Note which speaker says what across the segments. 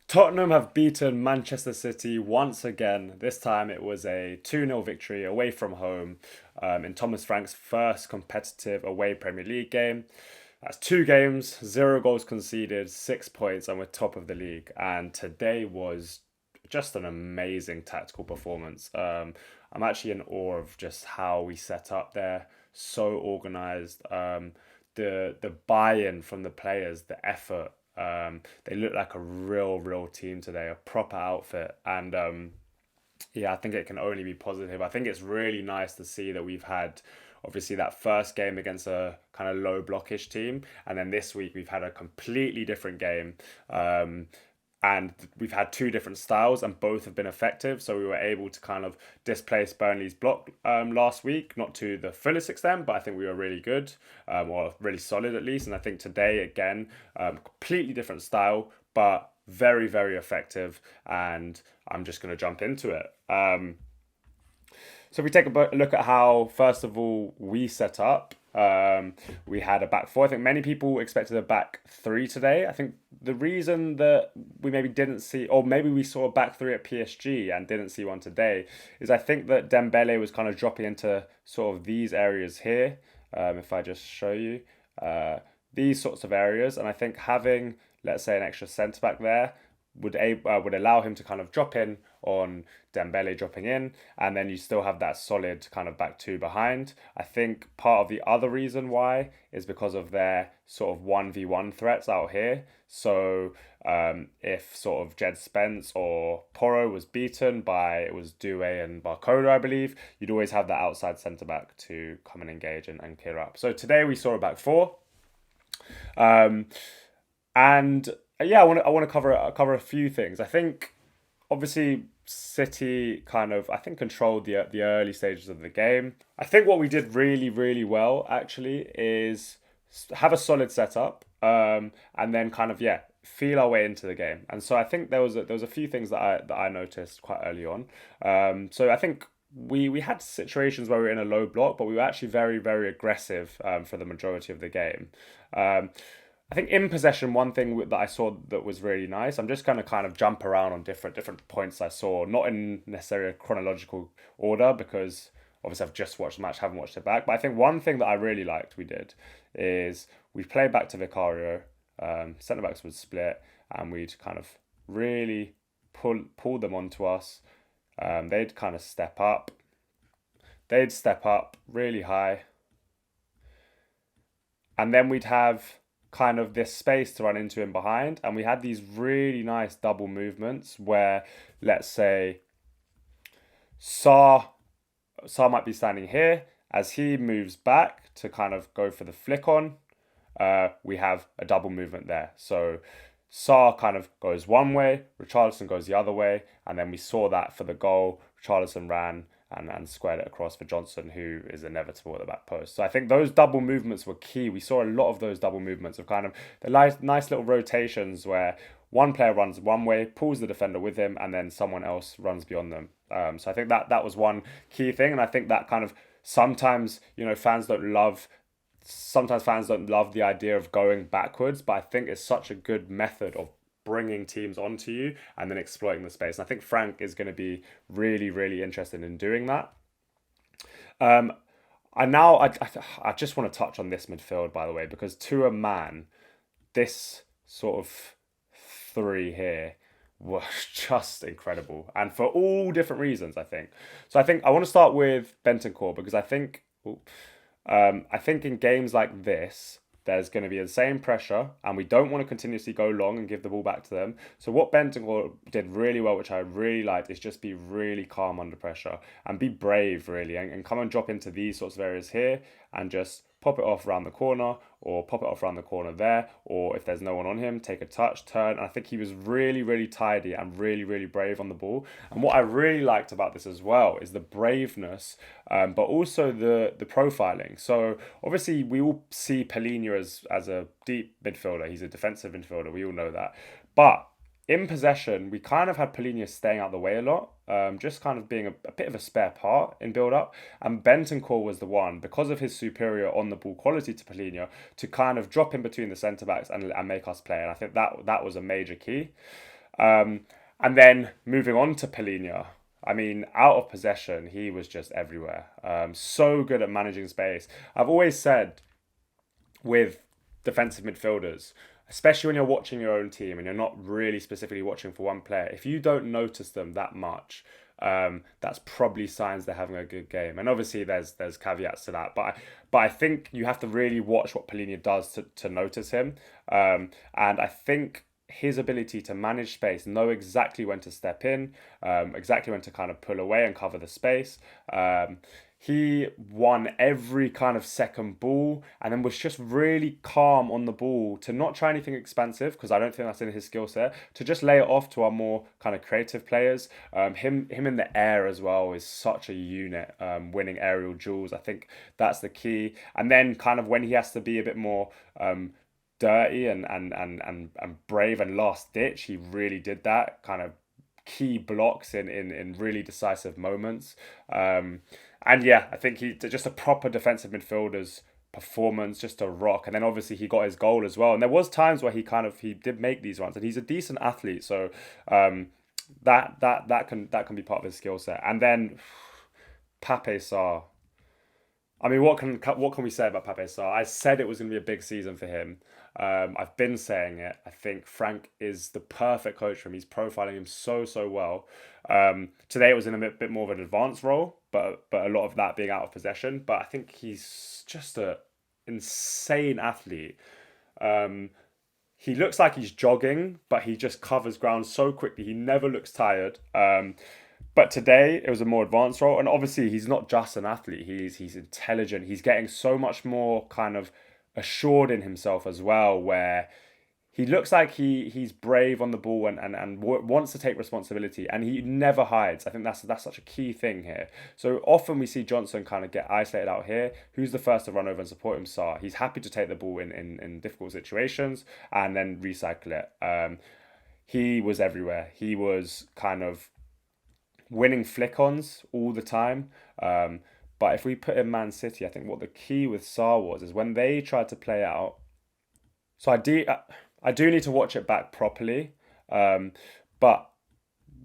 Speaker 1: Tottenham have beaten Manchester City once again. This time it was a 2-0 victory away from home in Thomas Frank's first competitive away Premier League game. That's 2 games, 0 goals conceded, 6 points, and we're top of the league. And today was just an amazing tactical performance. I'm actually in awe of just how we set up there. So organized. The buy-in from the players, the effort. They look like a real team today, a proper outfit, and yeah, I think it can only be positive. I think it's really nice to see that we've had obviously that first game against a kind of low blockish team, and then this week we've had a completely different game. And we've had two different styles and both have been effective. So we were able to kind of displace Burnley's block last week, not to the fullest extent, but I think we were really good, or really solid at least. And I think today, again, completely different style, but very effective. And I'm just going to jump into it. So if we take a look at how, first of all, we set up. We had a back four. I think many people expected a back three today. I think the reason that we maybe didn't see, or maybe we saw a back three at PSG and didn't see one today, is I think that Dembele was kind of dropping into sort of these areas here. If I just show you these sorts of areas, and I think having, let's say, an extra centre back there would allow him to kind of drop in on Dembele dropping in, and then you still have that solid kind of back two behind. I think part of the other reason why is because of their sort of 1v1 threats out here. So if sort of Jed Spence or Porro was beaten by, it was Due and Barcola, I believe, you'd always have that outside centre back to come and engage and clear up. So today we saw a back four. And yeah, I want to cover a few things. I think obviously City kind of I think controlled the early stages of the game. I think what we did really well actually is have a solid setup, and then kind of feel our way into the game. And so I think there was a few things that I noticed quite early on. So I think we had situations where we were in a low block, but we were actually very aggressive for the majority of the game. I think in possession, one thing that I saw that was really nice. I'm just gonna kind of jump around on different points I saw, not in necessarily a chronological order because obviously I've just watched the match, haven't watched it back. But I think one thing that I really liked we did is we played back to Vicario, centre backs would split, and we'd kind of really pull them onto us. They'd kind of step up. They'd step up really high, and then we'd have kind of this space to run into him behind, and we had these really nice double movements where, let's say, Sarr might be standing here as he moves back to kind of go for the flick on. We have a double movement there, so Sarr kind of goes one way, Richarlison goes the other way, and then we saw that for the goal. Richarlison ran and squared it across for Johnson, who is inevitable at the back post. So I think those double movements were key. We saw a lot of those double movements of kind of the nice little rotations where one player runs one way, pulls the defender with him, and then someone else runs beyond them. So I think that was one key thing, and I think that kind of sometimes sometimes fans don't love the idea of going backwards, but I think it's such a good method of bringing teams onto you and then exploiting the space. And I think Frank is going to be really interested in doing that. I just want to touch on this midfield, by the way, because to a man, this sort of three here was just incredible, and for all different reasons. I think so. I think I want to start with Bentancur because I think in games like this, there's going to be the same pressure, and we don't want to continuously go long and give the ball back to them. So what Bentancur did really well, which I really liked, is just be really calm under pressure and be brave, really, and come and drop into these sorts of areas here and just pop it off around the corner or pop it off around the corner there, or if there's no one on him, take a touch, turn. And I think he was really tidy and really brave on the ball. And what I really liked about this as well is the braveness, but also the profiling. So obviously we all see Palhinha as a deep midfielder. He's a defensive midfielder. We all know that. But in possession, we kind of had Palhinha staying out the way a lot, just kind of being a bit of a spare part in build-up. And Bentancur was the one, because of his superior on-the-ball quality to Palhinha, to kind of drop in between the centre-backs and make us play. And I think that was a major key. And then moving on to Palhinha. I mean, out of possession, he was just everywhere. So good at managing space. I've always said with defensive midfielders, especially when you're watching your own team and you're not really specifically watching for one player, if you don't notice them that much, that's probably signs they're having a good game. And obviously, there's caveats to that, but I think you have to really watch what Polina does to notice him. And I think his ability to manage space, know exactly when to step in, exactly when to kind of pull away and cover the space. He won every kind of second ball and then was just really calm on the ball to not try anything expansive because I don't think that's in his skill set, to just lay it off to our more kind of creative players. Him in the air as well is such a unit, winning aerial duels. I think that's the key. And then kind of when he has to be a bit more dirty and brave and last ditch, he really did that, kind of key blocks in really decisive moments. And yeah, I think he just a proper defensive midfielder's performance, just a rock. And then obviously he got his goal as well. And there was times where he did make these runs, and he's a decent athlete. So that can be part of his skill set. And then Pape Sarr. I mean, what can we say about Pape Sarr? I said it was going to be a big season for him. I've been saying it. I think Frank is the perfect coach for him. He's profiling him so well. Today it was in a bit more of an advanced role, but a lot of that being out of possession. But I think he's just a insane athlete. He looks like he's jogging, but he just covers ground so quickly. He never looks tired. But today it was a more advanced role, and obviously he's not just an athlete. He's intelligent. He's getting so much more kind of assured in himself as well, where he looks like he's brave on the ball and wants to take responsibility, and he never hides. I think that's such a key thing here. So often we see Johnson kind of get isolated out here. Who's the first to run over and support him? Sarr. He's happy to take the ball in difficult situations and then recycle it. He was everywhere. He was kind of winning flick-ons all the time. But if we put in Man City, I think what the key with Sarr was is when they tried to play out. So I do need to watch it back properly. But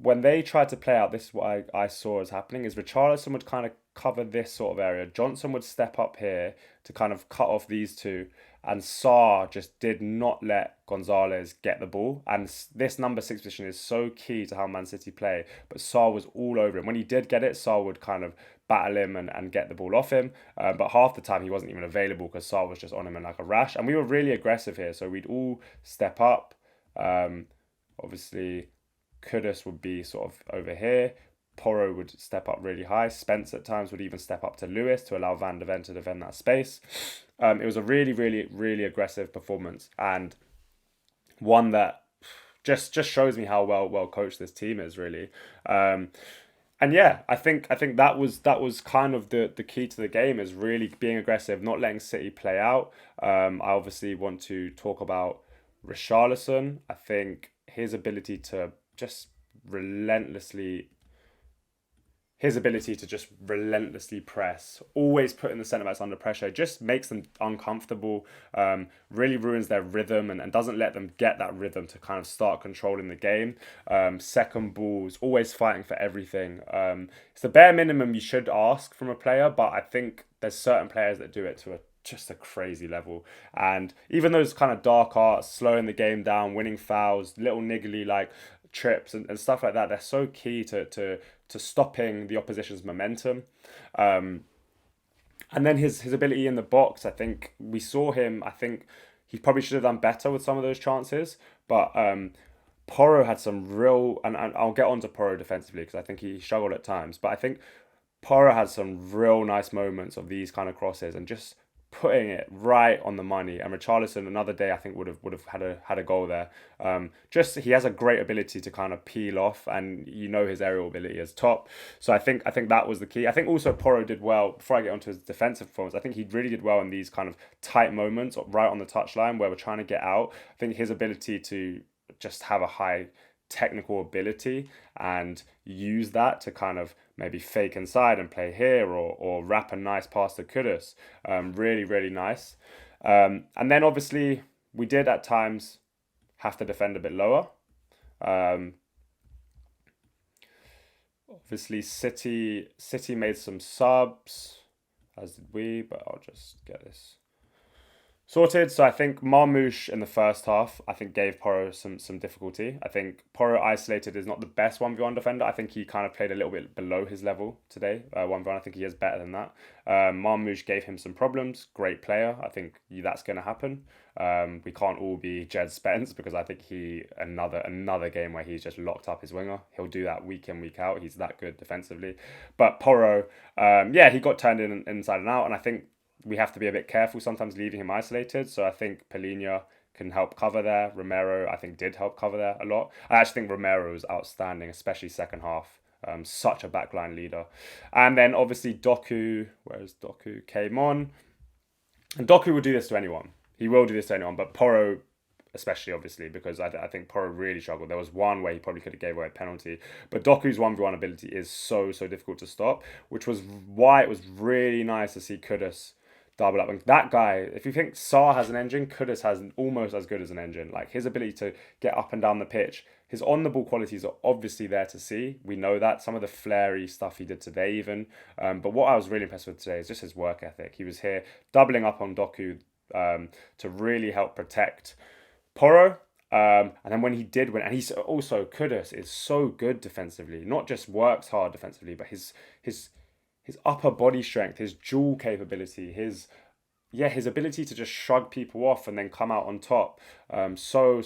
Speaker 1: when they tried to play out, this is what I saw as happening, is Richarlison would kind of cover this sort of area. Johnson would step up here to kind of cut off these two. And Sarr just did not let Gonzalez get the ball. And this number 6 position is so key to how Man City play. But Sarr was all over him. When he did get it, Sarr would kind of battle him and get the ball off him. But half the time he wasn't even available because Sarr was just on him in like a rash. And we were really aggressive here. So we'd all step up. Obviously, Kudus would be sort of over here. Porro would step up really high. Spence at times would even step up to Lewis to allow Van de Ven to defend that space. It was a really aggressive performance, and one that just shows me how well coached this team is, really. And yeah, I think that was kind of the key to the game, is really being aggressive, not letting City play out. I obviously want to talk about Richarlison. I think his ability to just relentlessly press, always putting the centre backs under pressure, just makes them uncomfortable, really ruins their rhythm and doesn't let them get that rhythm to kind of start controlling the game. Second balls, always fighting for everything. It's the bare minimum you should ask from a player, but I think there's certain players that do it to just a crazy level. And even those kind of dark arts, slowing the game down, winning fouls, little niggly like trips and stuff like that, they're so key to stopping the opposition's momentum. And then his ability in the box, I think we saw him, I think he probably should have done better with some of those chances, but Porro had some real, and I'll get onto Porro defensively because I think he struggled at times, but I think Porro had some real nice moments of these kind of crosses and just putting it right on the money. And Richarlison another day I think would have had a goal there. Just he has a great ability to kind of peel off, and his aerial ability is top. So I think that was the key. I think also Porro did well. Before I get onto his defensive performance, I think he really did well in these kind of tight moments right on the touchline where we're trying to get out. I think his ability to just have a high technical ability and use that to kind of maybe fake inside and play here or wrap a nice pass to Kudus. Really nice. And then obviously we did at times have to defend a bit lower. Um, Obviously, City made some subs, as did we, but I'll just get this sorted. So I think Marmoush in the first half, I think gave Porro some difficulty. I think Porro isolated is not the best 1v1 defender. I think he kind of played a little bit below his level today. 1v1, I think he is better than that. Marmoush gave him some problems. Great player. I think that's going to happen. We can't all be Jed Spence because I think another game where he's just locked up his winger. He'll do that week in, week out. He's that good defensively. But Porro, he got turned inside and out, and I think we have to be a bit careful sometimes leaving him isolated. So I think Palhinha can help cover there. Romero, I think, did help cover there a lot. I actually think Romero was outstanding, especially second half. Such a backline leader. And then obviously Doku, where's Doku, came on. And Doku will do this to anyone. He will do this to anyone, but Porro especially, obviously, because I think Porro really struggled. There was one where he probably could have gave away a penalty. But Doku's 1v1 ability is so difficult to stop, which was why it was really nice to see Kudus double up. And that guy, if you think Sarr has an engine, Kudus has almost as good as an engine. Like his ability to get up and down the pitch, his on-the-ball qualities are obviously there to see. We know that. Some of the flary stuff he did today even. But what I was really impressed with today is just his work ethic. He was here doubling up on Doku to really help protect Porro. And then when he did win, and he's also, Kudus is so good defensively, not just works hard defensively, but his upper body strength, his dual capability, his ability to just shrug people off and then come out on top. So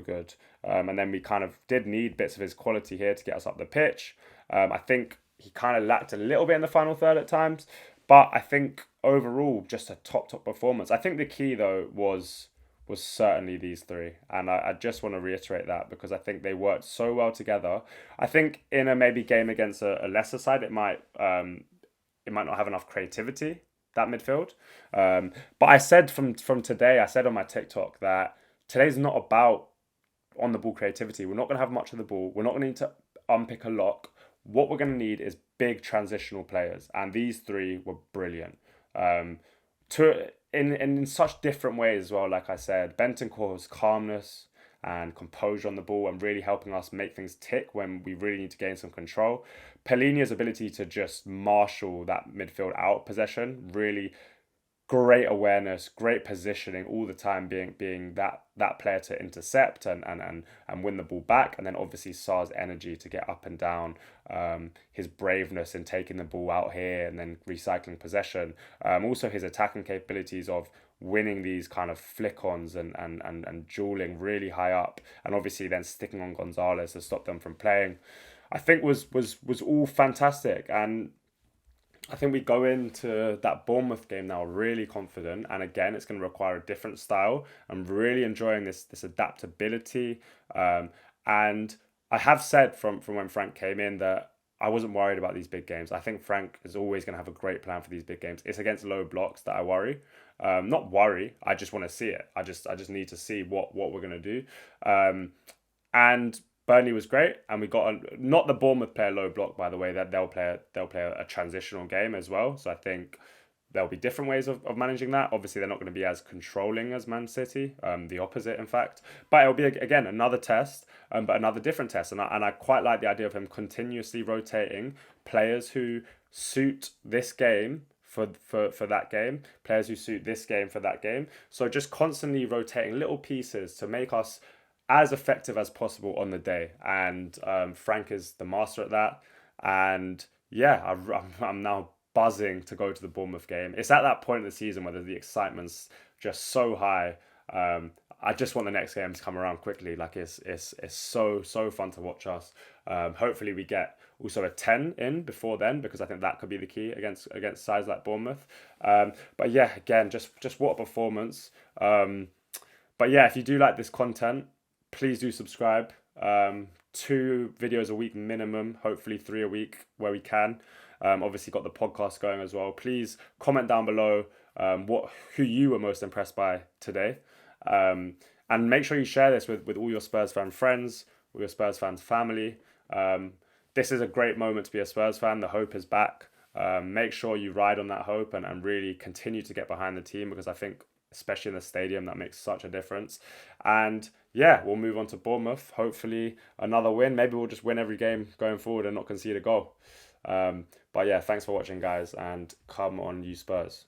Speaker 1: good. And then we kind of did need bits of his quality here to get us up the pitch. I think he kind of lacked a little bit in the final third at times, but I think overall just a top performance. I think the key though was certainly these three, and I just want to reiterate that because I think they worked so well together. I think in a maybe game against a lesser side, it might not have enough creativity, that midfield. But I said from today, I said on my TikTok that today's not about on the ball creativity. We're not going to have much of the ball. We're not going to need to unpick a lock. What we're going to need is big transitional players, and these three were brilliant. In such different ways as well. Like I said, Bentancourt's calmness and composure on the ball and really helping us make things tick when we really need to gain some control. Palhinha's ability to just marshal that midfield out possession, really great awareness, great positioning all the time, being that player to intercept and win the ball back, and then obviously Sarr's energy to get up and down, his braveness in taking the ball out here and then recycling possession, also his attacking capabilities of winning these kind of flick-ons and dueling really high up, and obviously then sticking on Gonzalez to stop them from playing, I think was all fantastic. And I think we go into that Bournemouth game now really confident, and again, it's going to require a different style. I'm really enjoying this adaptability, and I have said from when Frank came in that I wasn't worried about these big games. I think Frank is always going to have a great plan for these big games. It's against low blocks that I worry. Not worry. I just want to see it. I just need to see what we're going to do, and Burnley was great, and we got not the Bournemouth player low block, by the way. That they'll play a transitional game as well. So I think there'll be different ways of managing that. Obviously, they're not going to be as controlling as Man City, the opposite, in fact. But it'll be again another test, but another different test. And I quite like the idea of him continuously rotating players who suit this game for that game, players who suit this game for that game. So just constantly rotating little pieces to make us as effective as possible on the day, and Frank is the master at that. And yeah, I'm now buzzing to go to the Bournemouth game. It's at that point in the season where the excitement's just so high. I just want the next game to come around quickly. Like it's so fun to watch us. Hopefully we get also a 10 in before then, because I think that could be the key against sides like Bournemouth. But yeah, again, just what a performance. But yeah, if you do like this content, please do subscribe. 2 videos a week minimum, hopefully 3 a week where we can. Obviously got the podcast going as well. Please comment down below who you were most impressed by today. And make sure you share this with all your Spurs fan friends, all your Spurs fans family. This is a great moment to be a Spurs fan. The hope is back. Make sure you ride on that hope and really continue to get behind the team, because I think especially in the stadium. That makes such a difference. And yeah, we'll move on to Bournemouth. Hopefully, another win. Maybe we'll just win every game going forward and not concede a goal. But yeah, thanks for watching, guys, and come on, you Spurs.